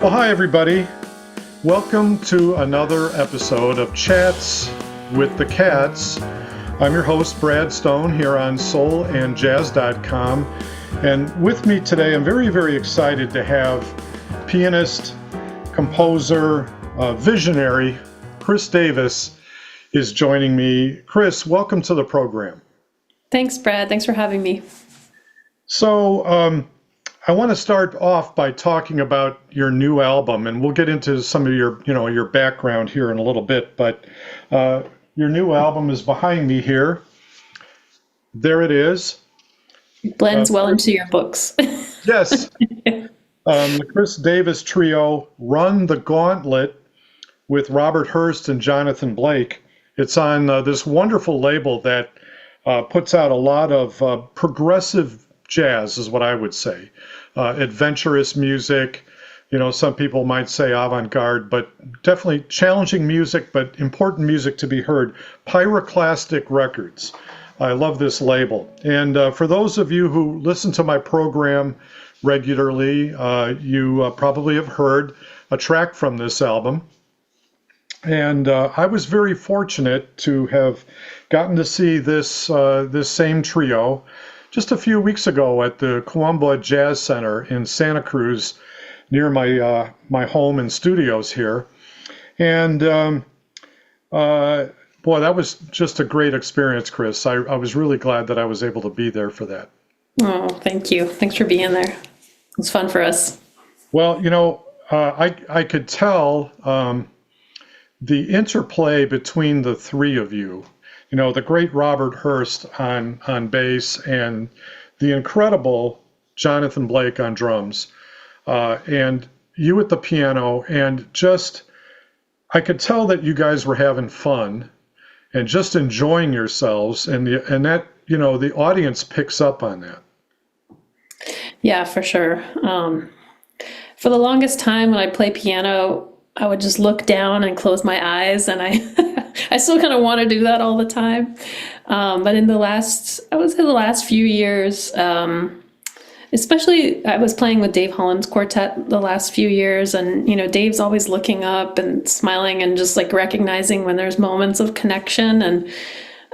Well, hi, everybody. Welcome to another episode of Chats with the Cats. I'm your host, Brad Stone, here on soulandjazz.com. And with me today, I'm very, very excited to have pianist, composer, visionary, Kris Davis is joining me. Kris, welcome to the program. Thanks, Brad. Thanks for having me. So, I want to start off by talking about your new album, and we'll get into some of your background here in a little bit. But your new album is behind me here. There it is. It blends well into your books. Yes, the Kris Davis Trio, Run the Gauntlet, with Robert Hurst and Jonathan Blake. It's on this wonderful label that puts out a lot of progressive jazz, is what I would say. Adventurous music, some people might say avant-garde, but definitely challenging music, but important music to be heard. Pyroclastic Records. I love this label. And for those of you who listen to my program regularly, you probably have heard a track from this album. And I was very fortunate to have gotten to see this same trio just a few weeks ago at the Coambwa Jazz Center in Santa Cruz, near my home and studios here. And boy, that was just a great experience, Kris. I was really glad that I was able to be there for that. Oh, thank you. Thanks for being there. It was fun for us. Well, I could tell the interplay between the three of you. The great Robert Hurst on bass and the incredible Jonathan Blake on drums, and you at the piano, and just, I could tell that you guys were having fun and just enjoying yourselves, and that, the audience picks up on that. Yeah, for sure. For the longest time when I play piano, I would just look down and close my eyes, and I still kind of want to do that all the time. But in the last few years, especially I was playing with Dave Holland's quartet the last few years, and Dave's always looking up and smiling and just like recognizing when there's moments of connection, and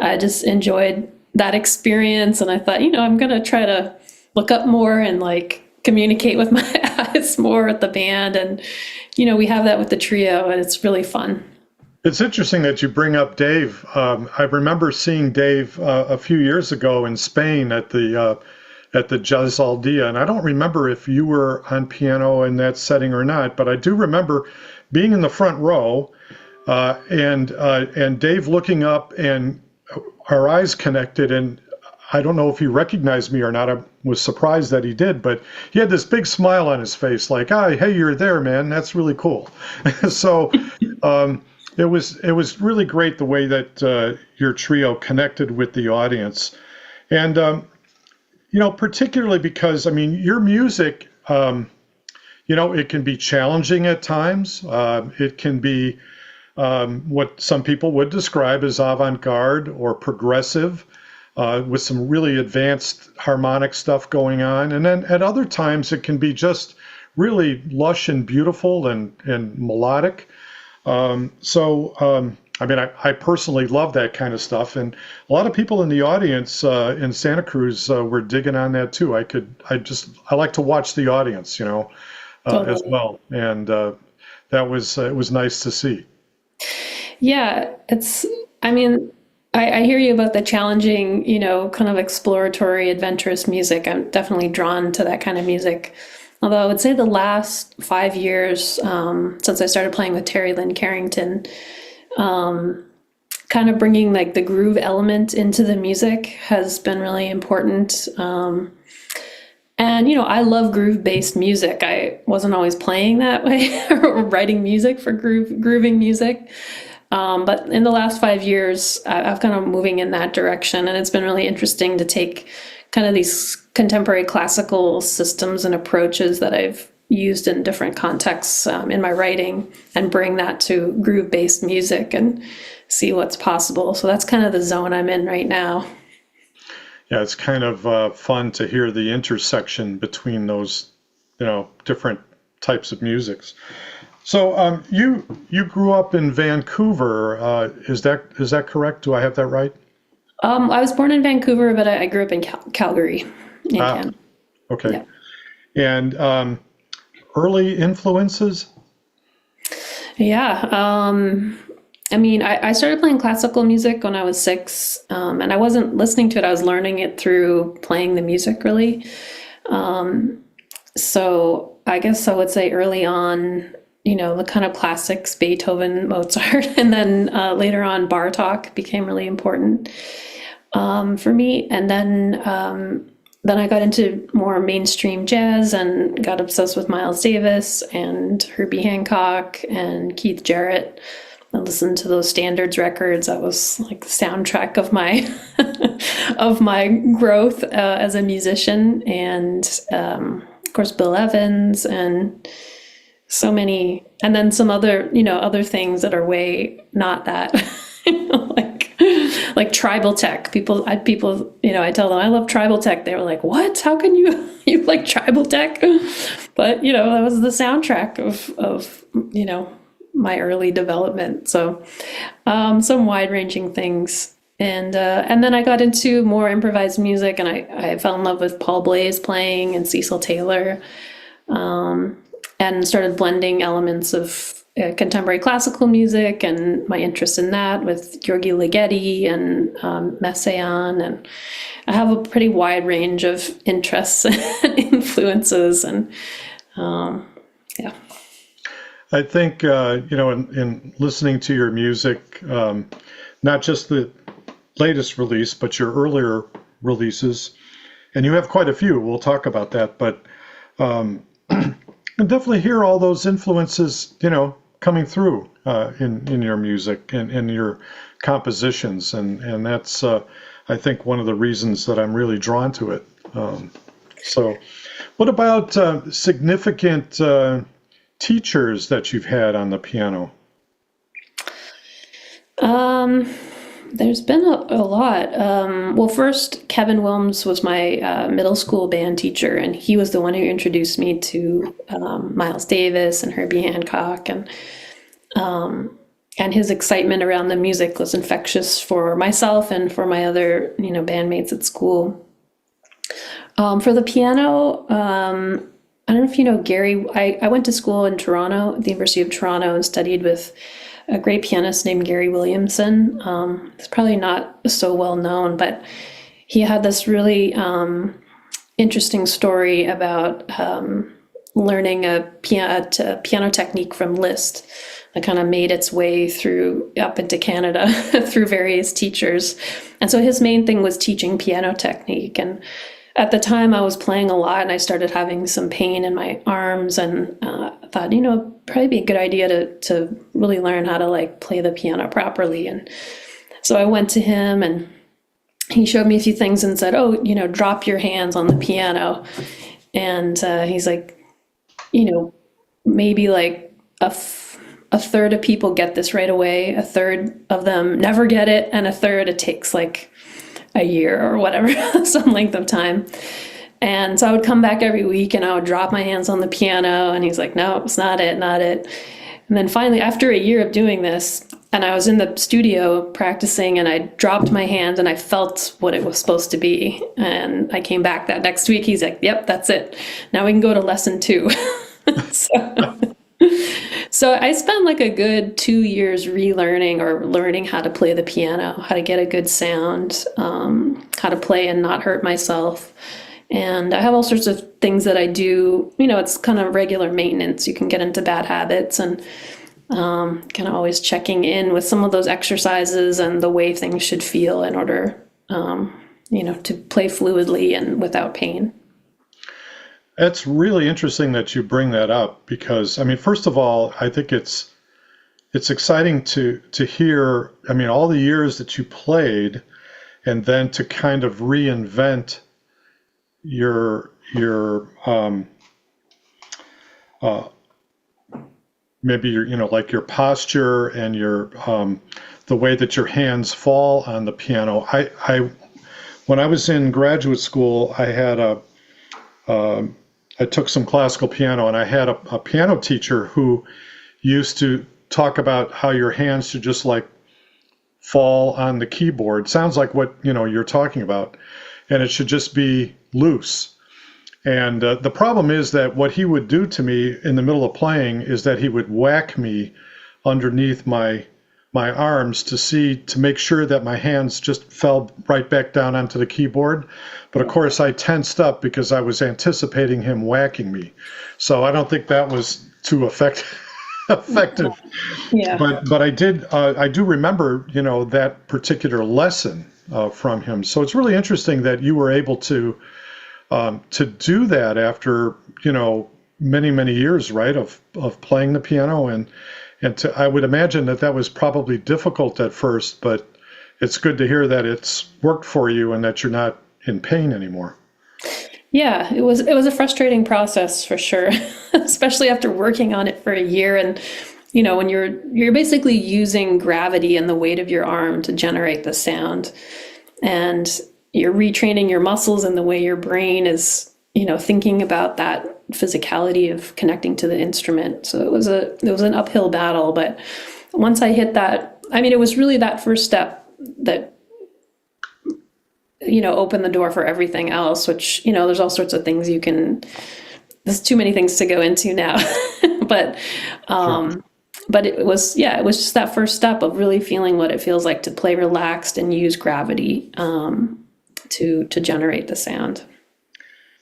I just enjoyed that experience. And I thought, I'm gonna try to look up more and like communicate with my eyes more with the band, and we have that with the trio, and it's really fun. It's interesting that you bring up Dave. I remember seeing Dave a few years ago in Spain at the Jazz Al Dia, and I don't remember if you were on piano in that setting or not, but I do remember being in the front row and Dave looking up and our eyes connected, and I don't know if he recognized me or not. I was surprised that he did, but he had this big smile on his face, like, hey, you're there, man. That's really cool. So it was really great the way that your trio connected with the audience. And, particularly because, your music, it can be challenging at times. It can be what some people would describe as avant-garde or progressive, with some really advanced harmonic stuff going on. And then at other times, it can be just really lush and beautiful and melodic. I personally love that kind of stuff, and a lot of people in the audience in Santa Cruz were digging on that too. I like to watch the audience, totally. As well, and it was nice to see. Yeah, I hear you about the challenging, kind of exploratory, adventurous music. I'm definitely drawn to that kind of music. Although I would say the last 5 years, since I started playing with Terry Lynn Carrington, kind of bringing like the groove element into the music has been really important. And, I love groove-based music. I wasn't always playing that way or writing music for grooving music. But in the last 5 years, I've kind of moving in that direction, and it's been really interesting to take kind of these contemporary classical systems and approaches that I've used in different contexts in my writing and bring that to groove-based music and see what's possible. So that's kind of the zone I'm in right now. Yeah, it's kind of fun to hear the intersection between those, different types of musics. So you grew up in Vancouver. Is that correct? Do I have that right? I was born in Vancouver, but I grew up in Calgary, in Ah, Canada. okay. Yeah. And early influences? Yeah. I mean, I started playing classical music when I was 6, and I wasn't listening to it. I was learning it through playing the music, really. So I guess I would say early on, the kind of classics, Beethoven, Mozart, and then later on, Bartok became really important for me. And then I got into more mainstream jazz and got obsessed with Miles Davis and Herbie Hancock and Keith Jarrett. I listened to those standards records. That was like the soundtrack of my of my growth as a musician. And of course, Bill Evans and so many, and then some other, other things that are way not that, like tribal tech. I tell them I love tribal tech. They were like, "What? How can you like tribal tech?" But that was the soundtrack of my early development. So some wide ranging things. And then I got into more improvised music, and I fell in love with Paul Blaze playing and Cecil Taylor, and started blending elements of contemporary classical music and my interest in that with Georgi Ligeti and Messiaen. And I have a pretty wide range of interests and influences. And yeah. I think, in listening to your music, not just the latest release, but your earlier releases, and you have quite a few, we'll talk about that, but I definitely hear all those influences, coming through in your music and in your compositions, and that's, I think, one of the reasons that I'm really drawn to it. So what about significant teachers that you've had on the piano? There's been a lot. Well, first, Kevin Wilms was my middle school band teacher, and he was the one who introduced me to Miles Davis and Herbie Hancock, and his excitement around the music was infectious for myself and for my other bandmates at school. For the piano, I don't know if you know Gary. I went to school in Toronto, at the University of Toronto, and studied with a great pianist named Gary Williamson. It's probably not so well known, but he had this really interesting story about learning a piano technique from Liszt that kind of made its way up into Canada through various teachers. And so his main thing was teaching piano technique. And at the time I was playing a lot and I started having some pain in my arms, and I thought, probably be a good idea to really learn how to play the piano properly. And so I went to him and he showed me a few things and said, "Oh, drop your hands on the piano." And he's like, maybe a third of people get this right away, a third of them never get it, and a third it takes a year or whatever, some length of time. And so I would come back every week and I would drop my hands on the piano, and he's like, "No, it's not it, not it." And then finally, after a year of doing this, and I was in the studio practicing, and I dropped my hand and I felt what it was supposed to be. And I came back that next week. He's like, "Yep, that's it. Now we can go to lesson 2." So I spent a good 2 years relearning or learning how to play the piano, how to get a good sound, how to play and not hurt myself. And I have all sorts of things that I do. It's kind of regular maintenance. You can get into bad habits, and kind of always checking in with some of those exercises and the way things should feel in order, to play fluidly and without pain. It's really interesting that you bring that up because, first of all, I think it's exciting to hear, all the years that you played, and then to kind of reinvent your maybe your posture and your the way that your hands fall on the piano. I when I was in graduate school, I had a I took some classical piano, and I had a piano teacher who used to talk about how your hands should just like fall on the keyboard. Sounds like what you're talking about, and it should just be loose. And the problem is that what he would do to me in the middle of playing is that he would whack me underneath my arms to make sure that my hands just fell right back down onto the keyboard. But of course, I tensed up because I was anticipating him whacking me. So I don't think that was too effective. Yeah. But I do remember that particular lesson from him. So it's really interesting that you were able to do that after many years, right, of playing the piano, and I would imagine that was probably difficult at first, but it's good to hear that it's worked for you and that you're not in pain anymore. Yeah, it was a frustrating process for sure, especially after working on it for a year. And when you're basically using gravity and the weight of your arm to generate the sound, and you're retraining your muscles and the way your brain is thinking about that physicality of connecting to the instrument. So it was an uphill battle, but once I hit that, it was really that first step that opened the door for everything else, which there's all sorts of things there's too many things to go into now. but Sure. but it was just that first step of really feeling what it feels like to play relaxed and use gravity to generate the sound.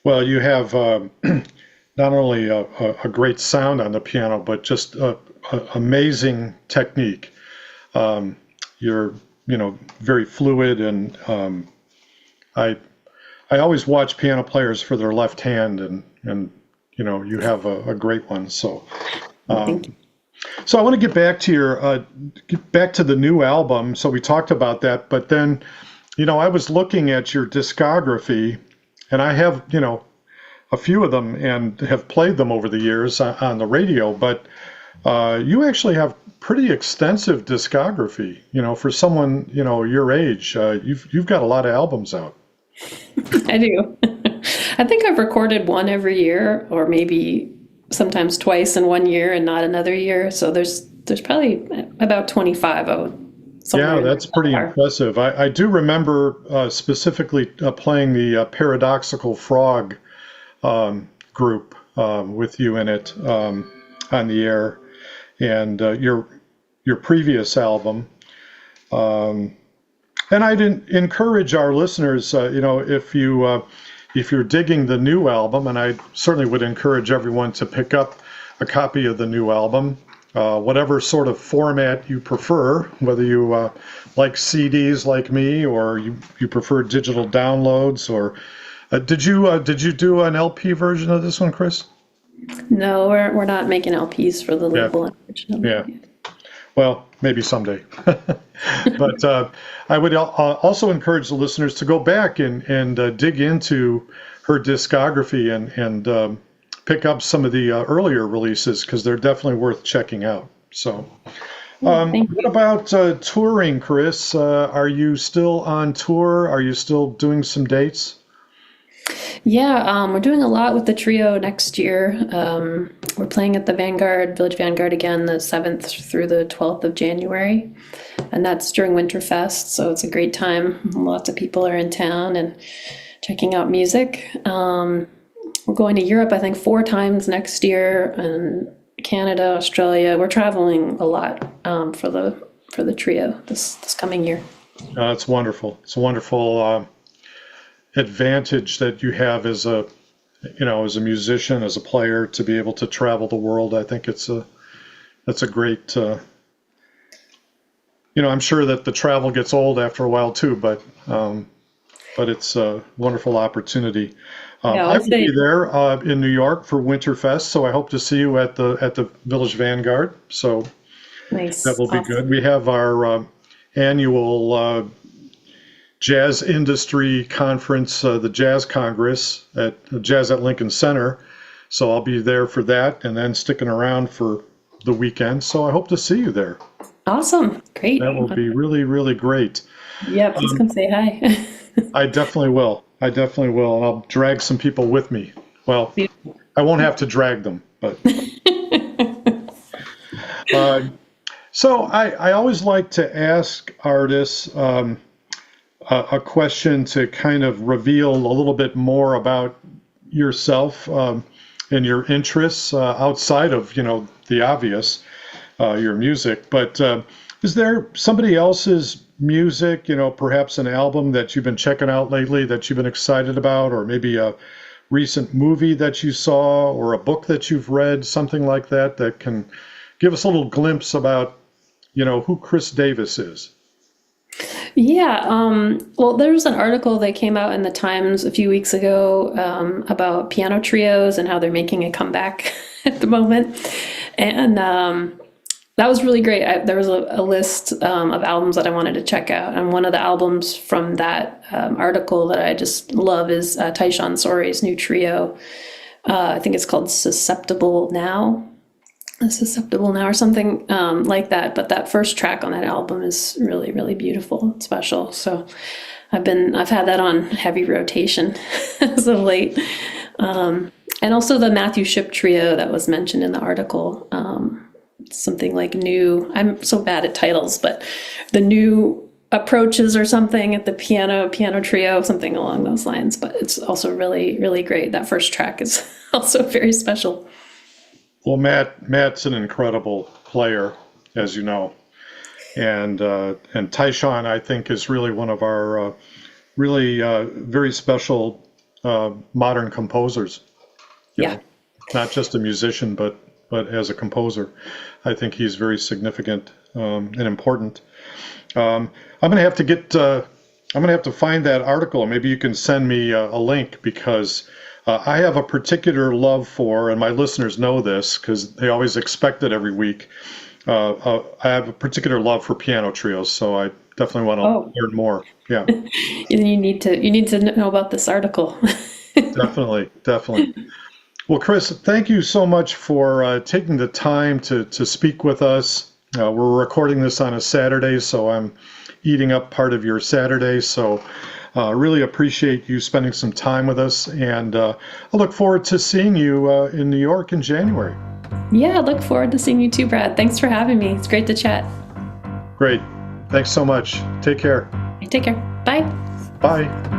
Well, you have not only a great sound on the piano, but just amazing technique. You're very fluid, and I always watch piano players for their left hand, and you have a great one. So thank you. so I want to get back to the new album. So we talked about that, but then I was looking at your discography, and I have a few of them and have played them over the years on the radio, but you actually have pretty extensive discography. For someone your age, you've got a lot of albums out. I do. I think I've recorded one every year, or maybe sometimes twice in one year and not another year. So there's probably about 25 out. Yeah, that's pretty impressive. I do remember specifically playing the Paradoxical Frog group with you in it on the air, and your previous album. And I'd encourage our listeners, if you're digging the new album, and I certainly would encourage everyone to pick up a copy of the new album, whatever sort of format you prefer, whether you like CDs like me, or you prefer digital downloads, or did you do an LP version of this one, Kris? No, we're not making LPs for the label, unfortunately. Yeah. Well, maybe someday. But I would also encourage the listeners to go back and dig into her discography and pick up some of the earlier releases, because they're definitely worth checking out. So what about touring, Kris? Are you still on tour? Are you still doing some dates? Yeah, we're doing a lot with the trio next year. We're playing at the Village Vanguard again, the 7th through the 12th of January. And that's during Winterfest, so it's a great time. Lots of people are in town and checking out music. We're going to Europe, I think, 4 times next year, and Canada, Australia. We're traveling a lot for the trio this coming year. It's wonderful. It's a wonderful advantage that you have as a musician, as a player, to be able to travel the world. I think that's a great. I'm sure that the travel gets old after a while too, but it's a wonderful opportunity. I will be there in New York for Winterfest, so I hope to see you at the Village Vanguard. So nice. That will be good. We have our annual jazz industry conference, the Jazz Congress at Jazz at Lincoln Center. So I'll be there for that, and then sticking around for the weekend. So I hope to see you there. Awesome. Great. That will be really, really great. Yeah, please come say hi. I definitely will. And I'll drag some people with me. Well, I won't have to drag them, but uh, so I always like to ask artists a question to kind of reveal a little bit more about yourself and your interests outside of, the obvious, your music. But is there somebody else's music, perhaps an album that you've been checking out lately that you've been excited about, or maybe a recent movie that you saw, or a book that you've read, something like that, that can give us a little glimpse about, who Kris Davis is? Yeah, well, there was an article that came out in the Times a few weeks ago about piano trios and how they're making a comeback at the moment. And that was really great. There was a list of albums that I wanted to check out. And one of the albums from that article that I just love is Tyshawn Sorey's new trio. I think it's called Susceptible Now or something like that. But that first track on that album is really, really beautiful and special. So I've had that on heavy rotation as of late. And also the Matthew Shipp trio that was mentioned in the article. Something like new, I'm so bad at titles, but the new approaches or something at the piano trio, something along those lines. But it's also really, really great. That first track is also very special. Well, Matt's an incredible player, as you know, and Tyshawn, I think, is really one of our really very special modern composers. Yeah, not just a musician, but as a composer, I think he's very significant and important. I'm gonna have to find that article. Maybe you can send me a link, because I have a particular love for, and my listeners know this because they always expect it every week. I have a particular love for piano trios, so I definitely want to learn more. Yeah, you need to know about this article. definitely. Well, Kris, thank you so much for taking the time to speak with us. We're recording this on a Saturday, so I'm eating up part of your Saturday. So really appreciate you spending some time with us, and I look forward to seeing you in New York in January. Yeah, I look forward to seeing you too, Brad. Thanks for having me. It's great to chat. Great. Thanks so much. Take care. Take care. Bye. Bye.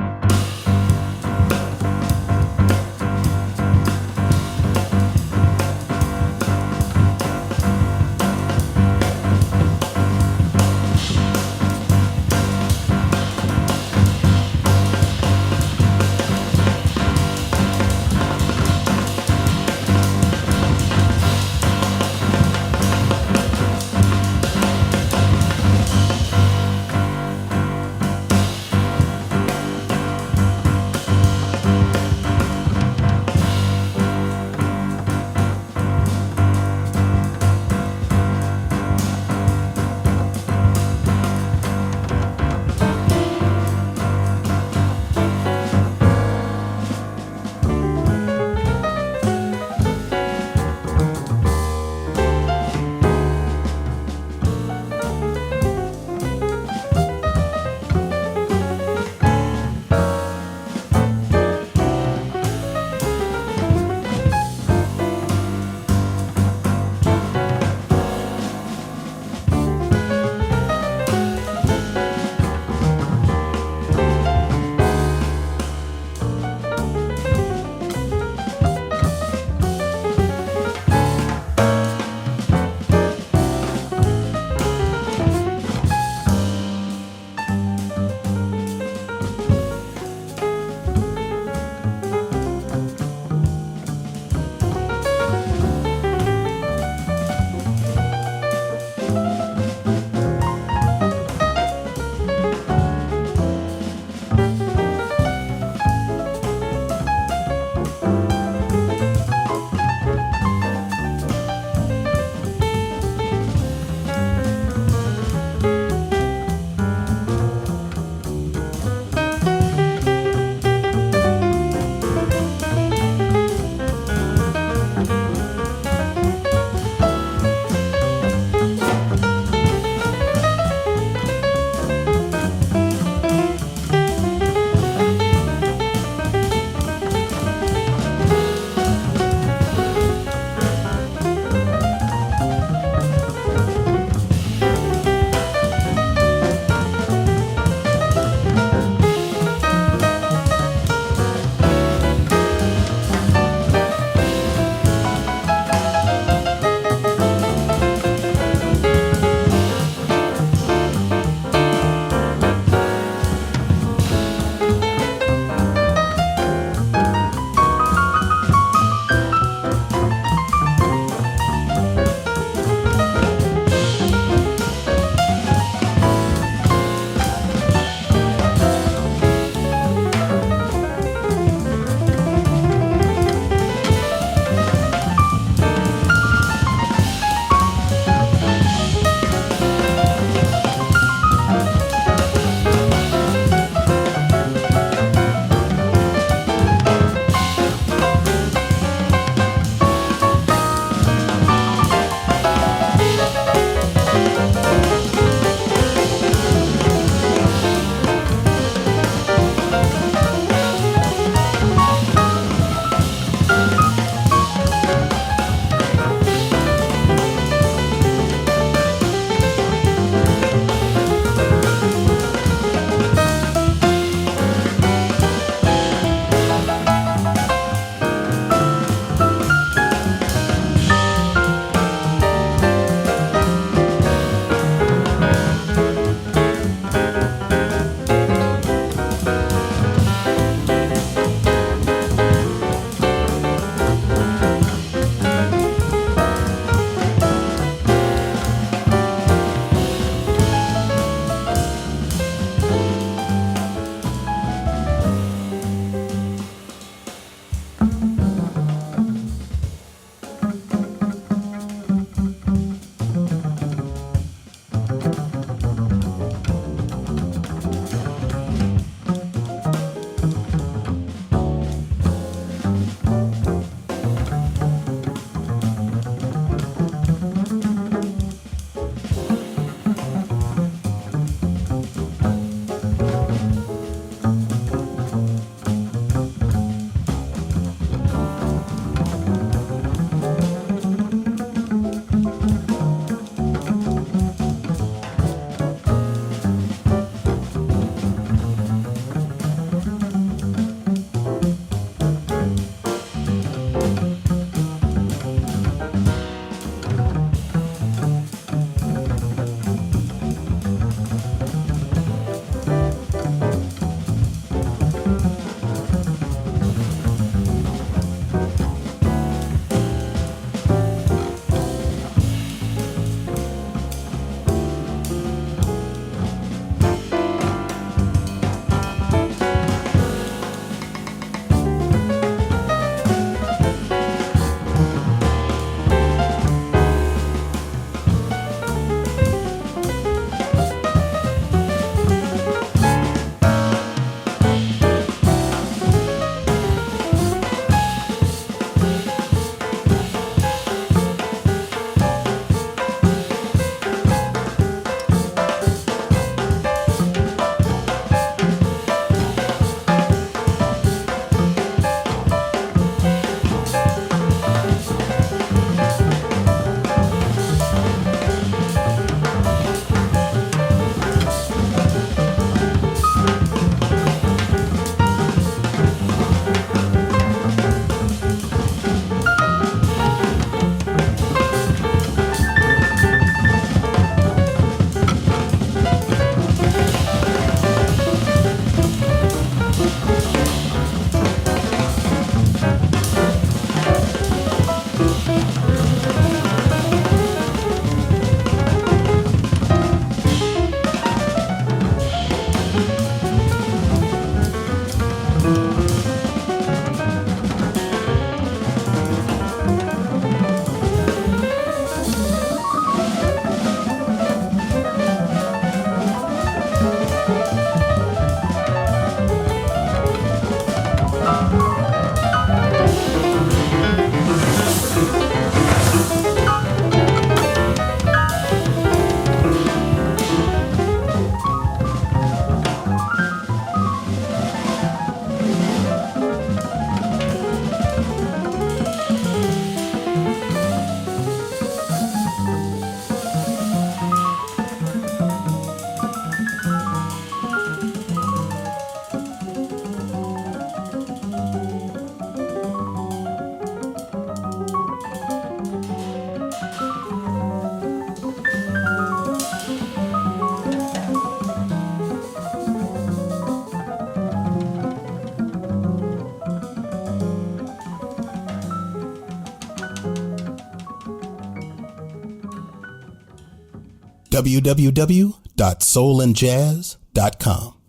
www.soulandjazz.com.